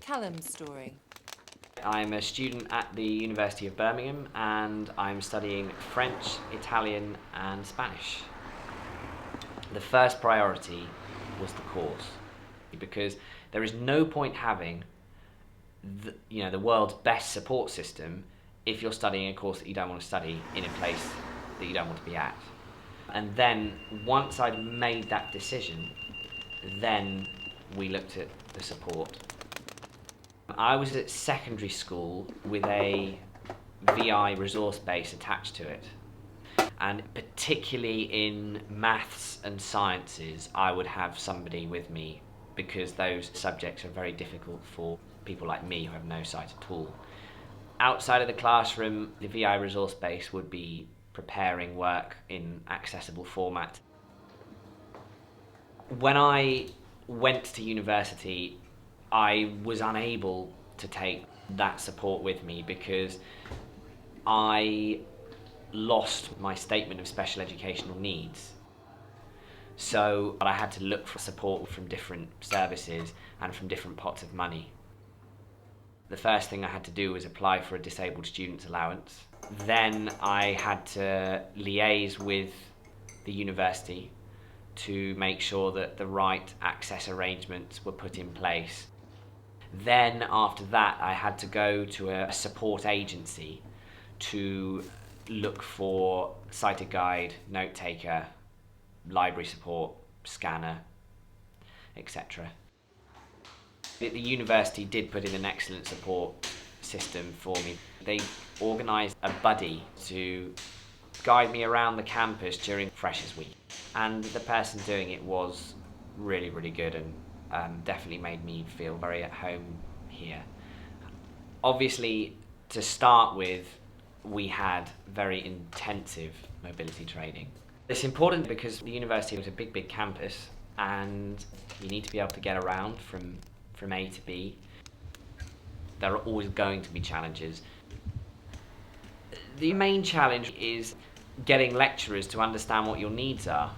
Callum's story. I'm a student at the University of Birmingham and I'm studying French, Italian and Spanish. The first priority was the course, because there is no point having the world's best support system if you're studying a course that you don't want to study in a place that you don't want to be at. And then once I'd made that decision, then we looked at the support. I was at secondary school with a VI resource base attached to it. And particularly in maths and sciences, I would have somebody with me because those subjects are very difficult for people like me who have no sight at all. Outside of the classroom, the VI resource base would be preparing work in accessible format. When I went to university, I was unable to take that support with me because I lost my statement of special educational needs. So I had to look for support from different services and from different pots of money. The first thing I had to do was apply for a disabled student's allowance. Then I had to liaise with the university to make sure that the right access arrangements were put in place. Then after that, I had to go to a support agency to look for sighted guide, note taker, library support, scanner, etc. The university did put in an excellent support system for me. They organised a buddy to guide me around the campus during Freshers Week. And the person doing it was really, really good and definitely made me feel very at home here. Obviously, to start with, we had very intensive mobility training. It's important because the university was a big, big campus and you need to be able to get around from A to B. There are always going to be challenges. The main challenge is getting lecturers to understand what your needs are.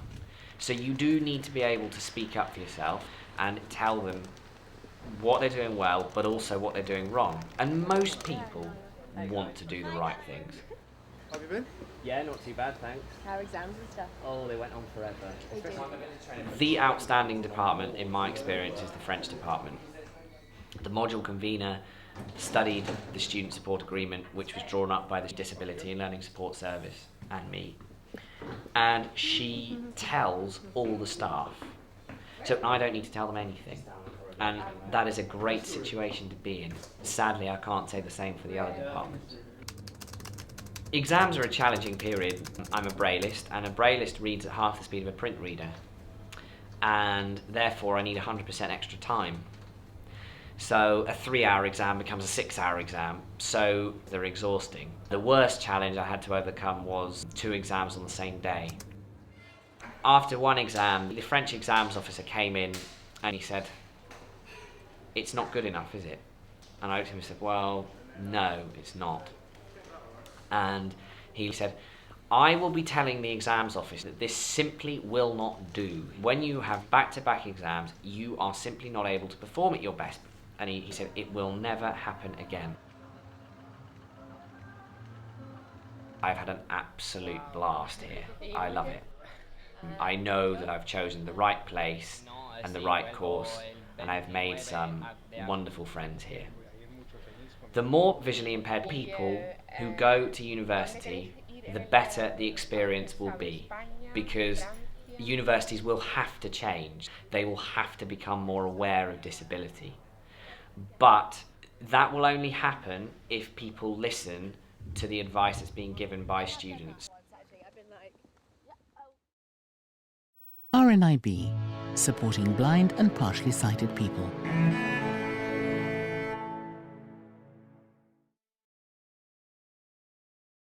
So you do need to be able to speak up for yourself and tell them what they're doing well, but also what they're doing wrong. And most people want to do the right things. How have you been? Yeah, not too bad, thanks. How are exams and stuff? Oh, they went on forever. The outstanding department, in my experience, is the French department. The module convener studied the student support agreement, which was drawn up by the Disability and Learning Support Service and me. And she tells all the staff. So I don't need to tell them anything. And that is a great situation to be in. Sadly, I can't say the same for the other departments. Exams are a challenging period. I'm a brailleist, and a brailleist reads at half the speed of a print reader. And therefore, I need 100% extra time. So a 3-hour exam becomes a 6-hour exam, so they're exhausting. The worst challenge I had to overcome was 2 exams on the same day. After one exam, the French exams officer came in and he said, "It's not good enough, is it?" And I looked at him and said, "Well, no, it's not." And he said, "I will be telling the exams office that this simply will not do. When you have back-to-back exams, you are simply not able to perform at your best." And he said, "It will never happen again." I've had an absolute blast here. I love it. I know that I've chosen the right place and the right course, and I've made some wonderful friends here. The more visually impaired people who go to university, the better the experience will be, because universities will have to change. They will have to become more aware of disability. But that will only happen if people listen to the advice that's being given by students. RNIB, supporting blind and partially sighted people.